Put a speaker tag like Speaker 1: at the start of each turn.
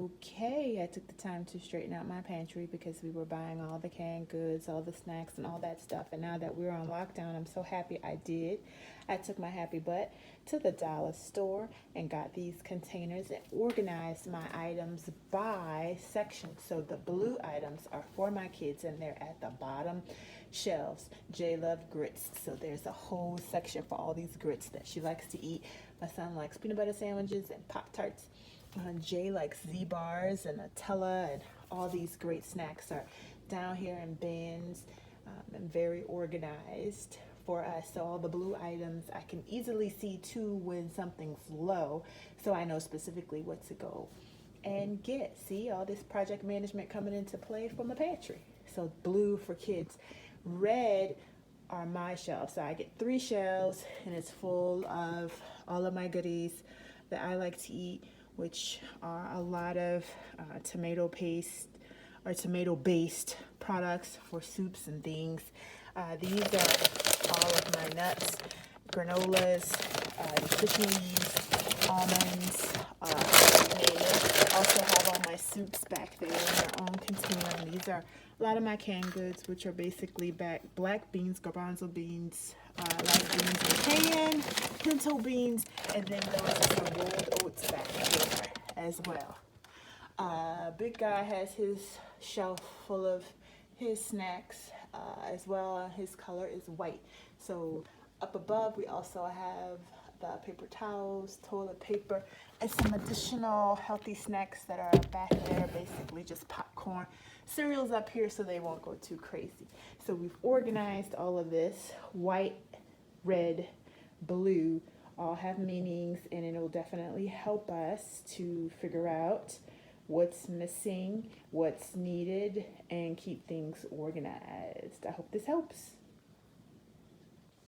Speaker 1: okay. I took the time to straighten out my pantry because we were buying all the canned goods, all the snacks, and all that stuff. And now that we're on lockdown, I'm so happy I did. I took my happy butt to the dollar store and got these containers and organized my items by section. So the blue items are for my kids and they're at the bottom shelves. Jay loved grits, so there's a whole section for all these grits that she likes to eat. My son likes peanut butter sandwiches and Pop Tarts. Jay likes Z-bars and Nutella, and all these great snacks are down here in bins and very organized for us. So all the blue items I can easily see too when something's low, so I know specifically what to go and get. See, all this project management coming into play for my pantry. So blue for kids. Red are my shelves. So I get 3 shelves and it's full of all of my goodies that I like to eat, which are a lot of tomato paste or tomato based products for soups and things. These are all of my nuts, granolas, nutritional yeast, almonds, I also have all my soups back there in their own container. And these are a lot of my canned goods, which are basically black beans, garbanzo beans, light beans in can, pinto beans, and then there was some rolled oats back there as well. Big guy has his shelf full of his snacks as well. His color is white. So up above we also have the paper towels, toilet paper, and some additional healthy snacks that are back there, basically just popcorn. Cereals up here so they won't go too crazy. So we've organized all of this. White, red, blue all have meanings, and it'll definitely help us to figure out what's missing, what's needed, and keep things organized. I hope this helps.